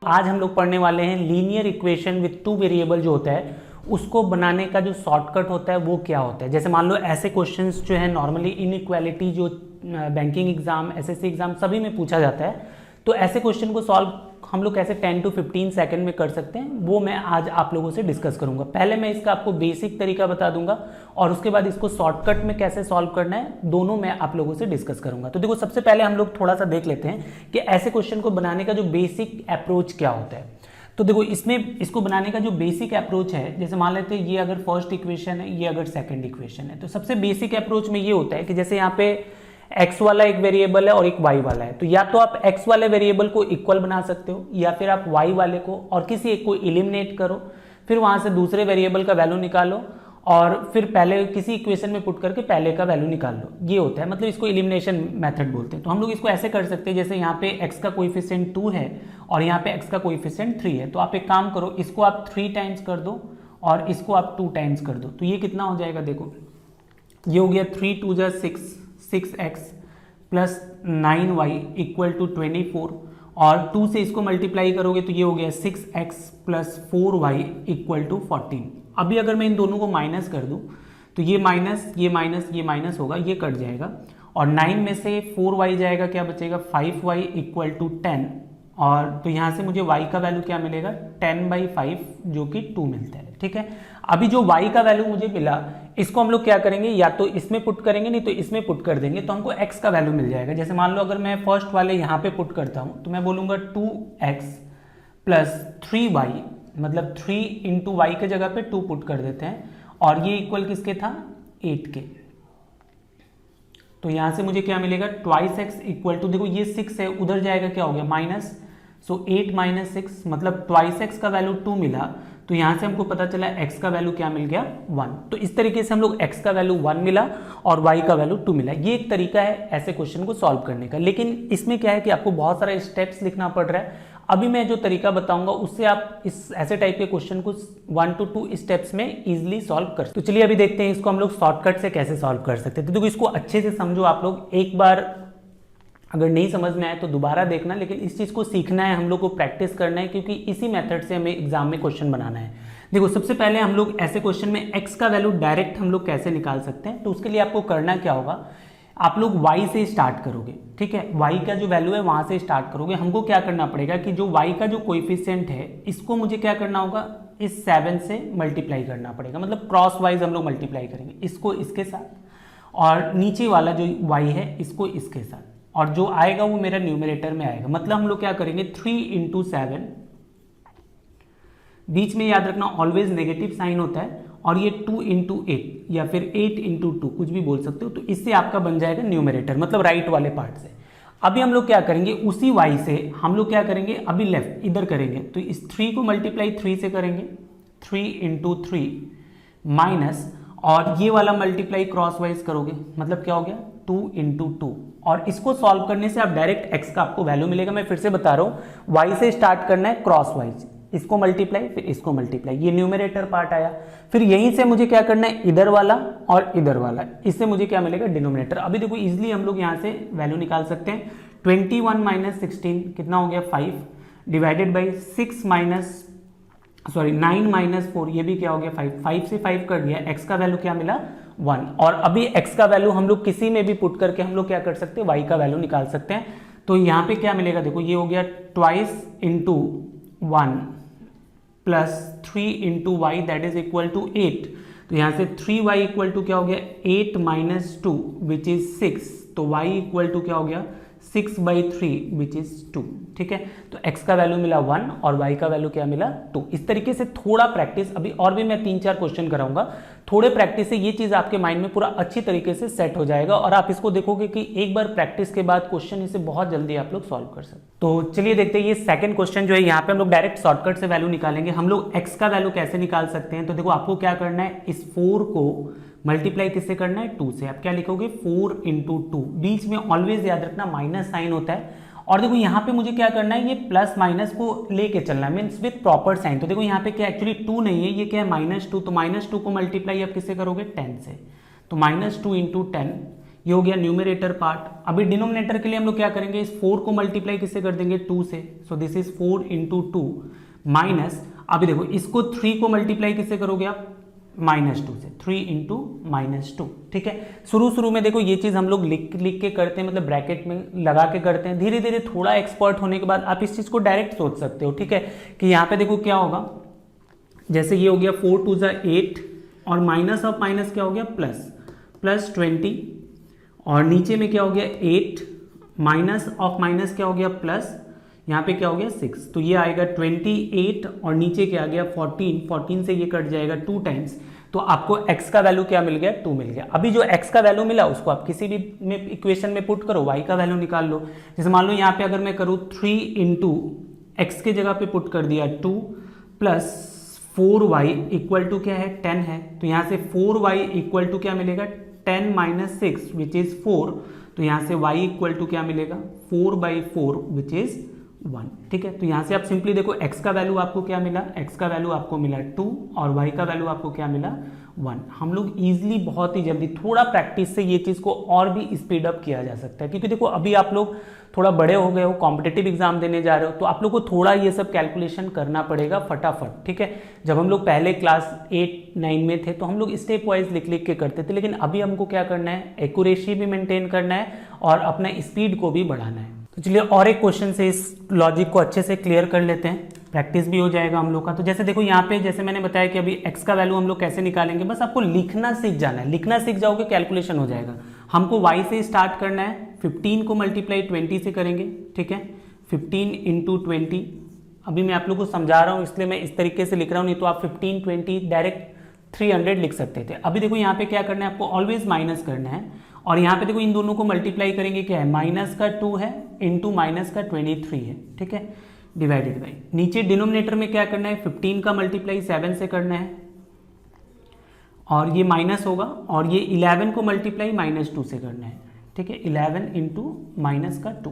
आज हम लोग पढ़ने वाले हैं linear equation with two variable जो होता है उसको बनाने का जो शॉर्टकट होता है वो क्या होता है। जैसे मान लो ऐसे क्वेश्चंस जो है नॉर्मली इनइक्वालिटी जो बैंकिंग एग्जाम, एसएससी एग्जाम सभी में पूछा जाता है, तो ऐसे क्वेश्चन को सॉल्व हम लोग कैसे 10 to 15 सेकंड में कर सकते हैं वो मैं आज आप लोगों से डिस्कस करूंगा। पहले मैं इसका आपको बेसिक तरीका बता दूंगा और उसके बाद इसको शॉर्टकट में कैसे सॉल्व करना है दोनों मैं आप लोगों से डिस्कस करूंगा। तो देखो सबसे पहले हम लोग थोड़ा सा देख लेते हैं कि ऐसे क्वेश्चन को बनाने का जो बेसिक अप्रोच क्या होता है। तो देखो इसमें इसको बनाने का जो बेसिक अप्रोच है, जैसे मान लेते हैं ये अगर फर्स्ट इक्वेशन है, ये अगर सेकंड इक्वेशन है, तो सबसे बेसिक अप्रोच में ये होता है कि जैसे यहाँ पे x वाला एक वेरिएबल है और एक y वाला है, तो या तो आप x वाले वेरिएबल को इक्वल बना सकते हो या फिर आप y वाले को और किसी एक को एलिमिनेट करो, फिर वहां से दूसरे वेरिएबल का वैल्यू निकालो और फिर पहले किसी इक्वेशन में पुट करके पहले का वैल्यू निकाल लो। ये होता है, मतलब इसको एलिमिनेशन मेथड बोलते हैं। तो हम लोग इसको ऐसे कर सकते हैं, जैसे यहाँ पे x का कोएफिशिएंट 2 है और यहाँ पे x का कोएफिशिएंट 3 है, तो आप एक काम करो, इसको आप 3 टाइम्स कर दो और इसको आप 2 टाइम्स कर दो, तो ये कितना हो जाएगा, देखो ये हो गया 3 2 जा 6x plus 9y equal to 24 और 2 से इसको मल्टीप्लाई करोगे तो ये हो गया 6x plus 4y equal to 14। अभी अगर मैं इन दोनों को माइनस कर दूं तो ये माइनस ये माइनस ये माइनस होगा, ये कट जाएगा और 9 में से 4y जाएगा, क्या बचेगा 5y इक्वल टू 10 और तो यहाँ से मुझे y का वैल्यू क्या मिलेगा 10/5 जो कि 2 मिलता है। ठीक है, अभी जो y का वैल्यू मुझे मिला इसको हम लोग क्या करेंगे, या तो इसमें पुट करेंगे नहीं तो इसमें पुट कर देंगे, तो हमको x का वैल्यू मिल जाएगा। जैसे मान लो अगर मैं फर्स्ट वाले यहाँ पे पुट करता हूँ तो मैं बोलूँगा 2x प्लस 3y, मतलब 3 इंटू वाई के जगह पे 2 पुट कर देते हैं और ये इक्वल किसके था 8 के, तो यहाँ से मुझे क्या मिलेगा ट्वाइस एक्स इक्वल टू, देखो ये 6 है उधर जाएगा क्या हो गया माइनस, सो 8 माइनस 6 मतलब ट्वाइस एक्स का वैल्यू 2 मिला, तो यहाँ से हमको पता चला x का वैल्यू क्या मिल गया 1। तो इस तरीके से हम लोग x का वैल्यू 1 मिला और y का वैल्यू 2 मिला। ये एक तरीका है ऐसे क्वेश्चन को सॉल्व करने का, लेकिन इसमें क्या है कि आपको बहुत सारा स्टेप्स लिखना पड़ रहा है। अभी मैं जो तरीका बताऊंगा उससे आप इस ऐसे टाइप के क्वेश्चन को 1 to 2 स्टेप्स में इजीली सॉल्व कर सकते। तो चलिए अभी देखते हैं इसको हम लोग शॉर्टकट से कैसे सॉल्व कर सकते हैं। तो देखो इसको अच्छे से समझो आप लोग, एक बार अगर नहीं समझ में आए तो दोबारा देखना, लेकिन इस चीज़ को सीखना है, हम लोग को प्रैक्टिस करना है, क्योंकि इसी मेथड से हमें एग्जाम में क्वेश्चन बनाना है। देखो सबसे पहले हम लोग ऐसे क्वेश्चन में x का वैल्यू डायरेक्ट हम लोग कैसे निकाल सकते हैं, तो उसके लिए आपको करना क्या होगा, आप लोग y से स्टार्ट करोगे। ठीक है, y का जो वैल्यू है वहां से स्टार्ट करोगे। हमको क्या करना पड़ेगा कि जो y का जो कोएफिशिएंट है इसको मुझे क्या करना होगा, इस 7 से मल्टीप्लाई करना पड़ेगा, मतलब क्रॉस वाइज हम लोग मल्टीप्लाई करेंगे, इसको इसके साथ और नीचे वाला जो y है इसको इसके साथ, और जो आएगा वो मेरा न्यूमरेटर में आएगा। मतलब हम लोग क्या करेंगे 3 इंटू 7, बीच में याद रखना ऑलवेज नेगेटिव साइन होता है, और ये 2 इंटू 8 या फिर 8 इंटू 2 कुछ भी बोल सकते हो, तो इससे आपका बन जाएगा न्यूमरेटर, मतलब राइट वाले पार्ट से। अभी हम लोग क्या करेंगे, उसी y से हम लोग क्या करेंगे, अभी लेफ्ट इधर करेंगे, तो इस 3 को मल्टीप्लाई 3 से करेंगे, 3 इंटू 3 माइनस, और ये वाला मल्टीप्लाई क्रॉस वाइज करोगे, मतलब क्या हो गया 2 इंटू 2, और इसको सॉल्व करने से आप डायरेक्ट x का आपको वैल्यू मिलेगा। मैं फिर से बता रहा हूँ, y से स्टार्ट करना है क्रॉस वाइज, इसको मल्टीप्लाई फिर इसको मल्टीप्लाई, ये न्यूमरेटर पार्ट आया। फिर यहीं से मुझे क्या करना है, इधर वाला और इधर वाला, इससे मुझे क्या मिलेगा डिनोमिनेटर। अभी देखो इजीली हम लोग यहाँ से वैल्यू निकाल सकते हैं, 21 माइनस 16 कितना हो गया 5 डिवाइडेड बाई 9 माइनस 4, ये भी क्या हो गया 5 से 5 कर दिया, x का वैल्यू क्या मिला 1। और अभी x का वैल्यू हम लोग किसी में भी पुट करके हम लोग क्या कर सकते हैं, y का वैल्यू निकाल सकते हैं। तो यहाँ पे क्या मिलेगा, देखो ये हो गया twice into 1 plus 3 into Y that is equal to 8, तो यहाँ से 3y इक्वल टू क्या हो गया 8 माइनस 2 विच इज 6, तो y इक्वल टू क्या हो गया 6/3 विच इज 2। ठीक है, तो x का वैल्यू मिला 1 और y का वैल्यू क्या मिला 2। इस तरीके से थोड़ा प्रैक्टिस, अभी और भी मैं 3-4 क्वेश्चन कराऊंगा, थोड़े प्रैक्टिस से ये चीज आपके माइंड में पूरा अच्छी तरीके से सेट हो जाएगा और आप इसको देखोगे कि एक बार प्रैक्टिस के बाद क्वेश्चन इसे बहुत जल्दी आप लोग सॉल्व कर सकते। तो चलिए देखते हैं ये सेकंड क्वेश्चन जो है, यहाँ पे हम लोग डायरेक्ट शॉर्टकट से वैल्यू निकालेंगे। हम लोग x का वैल्यू कैसे निकाल सकते हैं, तो देखो आपको क्या करना है, इस 4 को मल्टीप्लाई किससे करना है 2 से। आप क्या लिखोगे 4 इंटू 2, बीच में ऑलवेज याद रखना माइनस साइन होता है, और देखो यहाँ पे मुझे क्या करना है, ये प्लस माइनस को लेके चलना है, मीन्स विथ प्रॉपर साइन। तो देखो यहाँ पे क्या एक्चुअली 2 नहीं है, ये क्या है -2, तो -2 को मल्टीप्लाई आप किससे करोगे 10 से, तो -2 इंटू 10, ये हो गया न्यूमरेटर पार्ट। अभी डिनोमिनेटर के लिए हम लोग क्या करेंगे, इस 4 को मल्टीप्लाई किससे कर देंगे, 2 से। So this is 4 into 2 minus, अभी देखो इसको 3 को मल्टीप्लाई किससे करोगे आप, -2 से, 3 इंटू -2। ठीक है, शुरू में देखो ये चीज हम लोग लिख के करते हैं, मतलब ब्रैकेट में लगा के करते हैं। धीरे धीरे थोड़ा एक्सपर्ट होने के बाद आप इस चीज को डायरेक्ट सोच सकते हो। ठीक है, कि यहाँ पे देखो क्या होगा, जैसे ये हो गया 4 2 ज़ा 8 और माइनस ऑफ माइनस क्या हो गया, प्लस 20, और नीचे में क्या हो गया 8 माइनस ऑफ माइनस क्या हो गया प्लस, यहाँ पे क्या हो गया 6, तो ये आएगा 28 और नीचे क्या आ गया 14 से ये कट जाएगा 2 टाइम्स, तो आपको x का वैल्यू क्या मिल गया, 2 मिल गया। अभी जो x का वैल्यू मिला उसको आप किसी भी में इक्वेशन में पुट करो, y का वैल्यू निकाल लो। जैसे मान लो यहाँ पे अगर मैं करूँ 3 इंटू एक्स के जगह पे पुट कर दिया 2 प्लस 4y इक्वल टू क्या है 10 है, तो यहाँ से 4y इक्वल टू क्या मिलेगा 10 माइनस 6 विच इज 4, तो यहाँ से y इक्वल टू क्या मिलेगा 4/4 विच इज 1। ठीक है, तो यहाँ से आप सिंपली देखो x का वैल्यू आपको क्या मिला, x का वैल्यू आपको मिला 2 और y का वैल्यू आपको क्या मिला 1। हम लोग इजीली बहुत ही जल्दी थोड़ा प्रैक्टिस से ये चीज़ को और भी स्पीड अप किया जा सकता है, क्योंकि देखो अभी आप लोग थोड़ा बड़े हो गए हो, कॉम्पिटिटिव एग्जाम देने जा रहे हो, तो आप लोग को थोड़ा ये सब कैलकुलेशन करना पड़ेगा फटाफट। ठीक है, जब हम लोग पहले क्लास 8-9 में थे तो हम लोग स्टेप वाइज लिख के करते थे, लेकिन अभी हमको क्या करना है, एक्यूरेसी भी मेंटेन करना है और अपना स्पीड को भी बढ़ाना है। तो चलिए और एक क्वेश्चन से इस लॉजिक को अच्छे से क्लियर कर लेते हैं, प्रैक्टिस भी हो जाएगा हम लोग का। तो जैसे देखो यहाँ पे जैसे मैंने बताया कि अभी x का वैल्यू हम लोग कैसे निकालेंगे, बस आपको लिखना सीख जाना है, लिखना सीख जाओगे कैलकुलेशन हो जाएगा। हमको y से स्टार्ट करना है, 15 को मल्टीप्लाई 20 से करेंगे। ठीक है, 15 इंटू 20, अभी मैं आप लोग को समझा रहा हूँ इसलिए मैं इस तरीके से लिख रहा हूँ, नहीं तो आप 15 20 डायरेक्ट 300 लिख सकते थे। अभी देखो यहाँ पे क्या करना है, आपको ऑलवेज माइनस करना है, और यहाँ पे देखो इन दोनों को मल्टीप्लाई करेंगे, क्या है माइनस का 2 है इंटू माइनस का 23 है। ठीक है, डिवाइडेड बाई, नीचे डिनोमिनेटर में क्या करना है 15 का मल्टीप्लाई 7 से करना है, और ये माइनस होगा, और ये 11 को मल्टीप्लाई -2 से करना है। ठीक है, 11 इंटू माइनस का 2।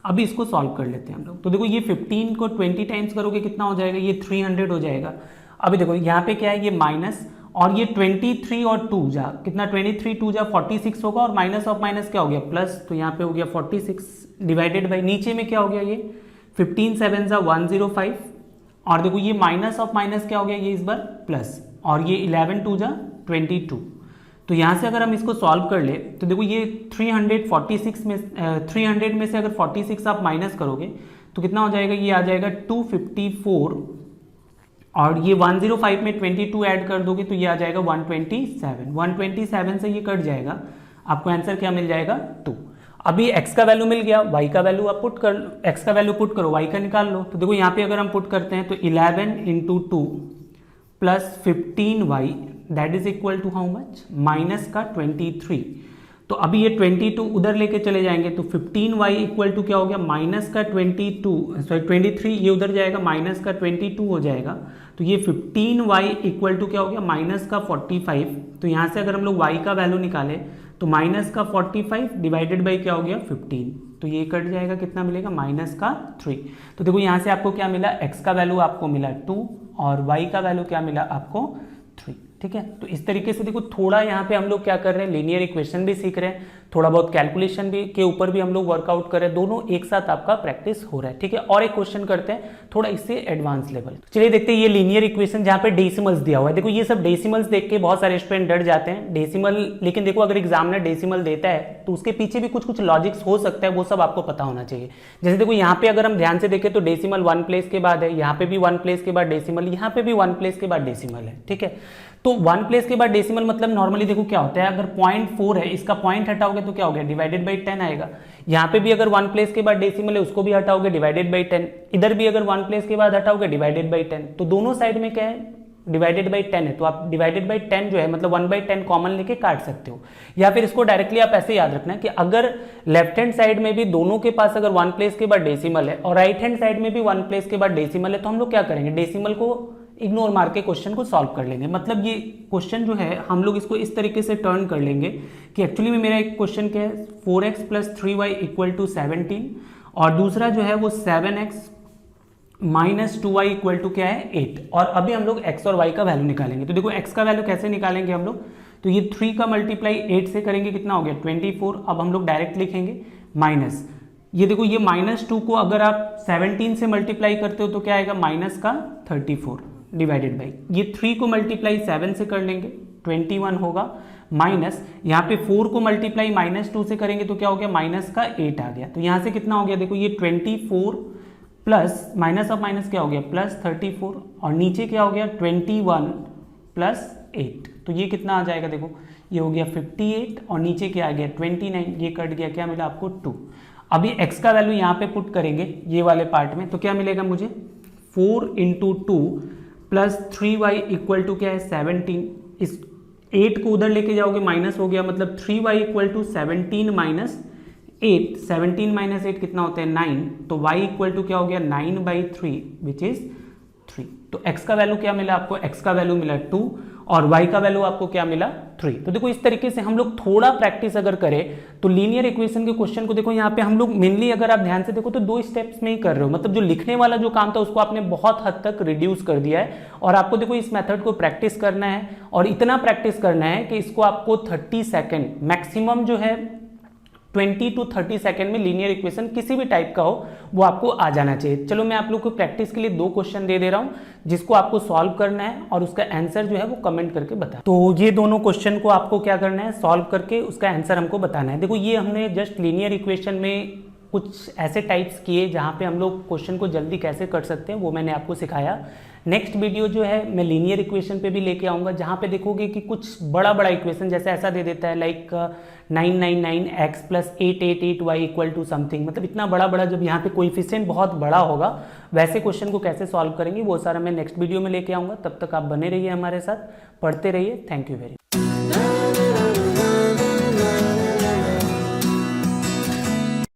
अभी इसको सॉल्व कर लेते हैं हम लोग। तो देखो ये 15 को 20 टाइम्स करोगे कितना हो जाएगा, ये 300 हो जाएगा। अभी देखो यहाँ पे क्या है, ये माइनस और ये 23 और 2 जा कितना, 23 2 जा 46 होगा, और माइनस ऑफ माइनस क्या हो गया प्लस, तो यहाँ पे हो गया 46 डिवाइडेड बाई, नीचे में क्या हो गया ये 15 7 जा 105, और देखो ये माइनस ऑफ माइनस क्या हो गया ये इस बार प्लस, और ये 11 2 जा 22। तो यहाँ से अगर हम इसको सॉल्व कर ले तो देखो ये 346 में 300 में से अगर 46 आप माइनस करोगे तो कितना हो जाएगा, ये आ जाएगा 254, और ये 105 में 22 ऐड कर दोगे तो ये आ जाएगा 127 से ये कट जाएगा, आपको आंसर क्या मिल जाएगा 2। अभी x का वैल्यू मिल गया, y का वैल्यू आप पुट कर, x का वैल्यू पुट करो, y का निकाल लो। तो देखो यहाँ पे अगर हम पुट करते हैं तो 11 into 2 plus 15y that is equal to how much, minus का 23। तो अभी ये 22 उधर लेके चले जाएंगे तो 15y इक्वल टू क्या हो गया, माइनस का 23, ये उधर जाएगा माइनस का 22 हो जाएगा, तो ये 15y इक्वल टू क्या हो गया, माइनस का 45। तो यहाँ से अगर हम लोग y का वैल्यू निकालें तो माइनस का 45 डिवाइडेड बाई क्या हो गया 15, तो ये कट जाएगा, कितना मिलेगा माइनस का 3। तो देखो यहाँ से आपको क्या मिला, x का वैल्यू आपको मिला 2 और y का वैल्यू क्या मिला आपको 3। ठीक है, तो इस तरीके से देखो थोड़ा यहाँ पे हम लोग क्या कर रहे हैं, लीनियर इक्वेशन भी सीख रहे हैं, थोड़ा बहुत कैलकुलेशन भी के ऊपर भी हम लोग वर्कआउट कर रहे हैं, दोनों एक साथ आपका प्रैक्टिस हो रहा है। ठीक है, और एक क्वेश्चन करते हैं थोड़ा इससे एडवांस लेवल। चलिए देखते हैं ये लीनियर इक्वेशन जहाँ पे डेसिमल्स दिया हुआ है। देखो ये सब डेसिमल्स देख के बहुत सारे स्टूडेंट डर जाते हैं डेसिमल, लेकिन देखो अगर एग्जामिनर डेसिमल देता है तो उसके पीछे भी कुछ लॉजिक्स हो सकता है, वो सब आपको पता होना चाहिए। जैसे देखो यहाँ पे अगर हम ध्यान से देखें तो डेसिमल 1 प्लेस के बाद है, यहाँ पे भी 1 प्लेस के बाद डेसिमल, यहाँ पे भी 1 प्लेस के बाद डेसिमल है। ठीक है, तो 1 प्लेस के बाद डेसिमल मतलब नॉर्मली देखो क्या होता है, अगर 0.4 है इसका पॉइंट हटाओगे तो क्या हो गया, डिवाइडेड बाई 10 आएगा। यहाँ पे भी अगर 1 प्लेस के बाद डेसिमल है उसको भी हटाओगे डिवाइडेड बाई 10, इधर भी अगर 1 प्लेस के बाद हटाओगे डिवाइडेड बाई 10, तो दोनों साइड में क्या है डिवाइडेड बाई 10 है, तो आप डिवाइडेड बाई 10 जो है मतलब 1/10 कॉमन लेके काट सकते हो, या फिर इसको डायरेक्टली आप ऐसे याद रखना कि अगर लेफ्ट हैंड साइड में भी दोनों के पास अगर 1 प्लेस के बाद डेसिमल है और राइट हैंड साइड में भी 1 प्लेस के बाद डेसिमल है, तो हम लोग क्या करेंगे डेसिमल को इग्नोर मार के क्वेश्चन को सॉल्व कर लेंगे। मतलब ये क्वेश्चन जो है हम लोग इसको इस तरीके से टर्न कर लेंगे कि एक्चुअली में मेरा एक क्वेश्चन क्या है 4x + 3y = 17, और दूसरा जो है वो 7x - 2y = क्या है 8। और अभी हम लोग x और y का वैल्यू निकालेंगे। तो देखो x का वैल्यू कैसे निकालेंगे हम लोग, तो तो ये 3 का मल्टीप्लाई 8 से करेंगे कितना हो गया 24। अब हम लोग डायरेक्ट लिखेंगे माइनस, ये देखो ये -2 को अगर आप 17 से मल्टीप्लाई करते हो तो क्या आएगा माइनस का 34 डिवाइडेड बाई, ये 3 को मल्टीप्लाई 7 से कर लेंगे 21 होगा, माइनस यहाँ पे 4 को मल्टीप्लाई -2 से करेंगे तो क्या हो गया माइनस का 8 आ गया। तो यहाँ से कितना हो गया देखो ये 24 प्लस माइनस ऑफ माइनस क्या हो गया प्लस 34 और नीचे क्या हो गया 21 प्लस 8, तो ये कितना आ जाएगा देखो ये हो गया 58 और नीचे क्या आ गया 29, ये कट गया, क्या मिला आपको 2। अभी x का वैल्यू यहाँ पे पुट करेंगे ये वाले पार्ट में तो क्या मिलेगा मुझे 4 into 2 plus 3y equal to क्या है 17, इस 8 को उधर लेके जाओगे माइनस हो गया, मतलब 3y equal to 17 minus 8, 17 minus 8 कितना होता है 9, तो y इक्वल टू क्या हो गया 9/3 विच इज 3। तो x का वैल्यू क्या मिला आपको, x का वैल्यू मिला 2 और y का वैल्यू आपको क्या मिला 3। तो देखो इस तरीके से हम लोग थोड़ा प्रैक्टिस अगर करें तो लीनियर इक्वेशन के क्वेश्चन को देखो यहाँ पे हम लोग मेनली अगर आप ध्यान से देखो तो 2 स्टेप्स में ही कर रहे हो, मतलब जो लिखने वाला जो काम था उसको आपने बहुत हद तक रिड्यूस कर दिया है और आपको देखो इस मेथड को प्रैक्टिस करना है और इतना प्रैक्टिस करना है कि इसको आपको 30 सेकेंड मैक्सिमम जो है 20 to 30 सेकेंड में लीनियर इक्वेशन किसी भी टाइप का हो वो आपको आ जाना चाहिए। चलो मैं आप लोग को प्रैक्टिस के लिए 2 क्वेश्चन दे दे रहा हूं जिसको आपको सॉल्व करना है और उसका आंसर जो है वो कमेंट करके बता। तो ये दोनों क्वेश्चन को आपको क्या करना है सॉल्व करके उसका आंसर हमको बताना है। देखो ये हमने जस्ट लीनियर इक्वेशन में कुछ ऐसे टाइप्स किए जहाँ पे हम लोग क्वेश्चन को जल्दी कैसे कर सकते हैं वो मैंने आपको सिखाया। नेक्स्ट वीडियो जो है मैं लीनियर इक्वेशन पे भी लेके आऊँगा जहाँ पे देखोगे कि कुछ बड़ा बड़ा इक्वेशन जैसे ऐसा दे देता है like 999x plus 888y equal to something, मतलब इतना बड़ा बड़ा जब यहाँ पे कोएफिशिएंट बहुत बड़ा होगा वैसे क्वेश्चन को कैसे सॉल्व करेंगे वो सारा मैं नेक्स्ट वीडियो में लेके आऊँगा। तब तक आप बने रहिए हमारे साथ, पढ़ते रहिए। Thank you very much.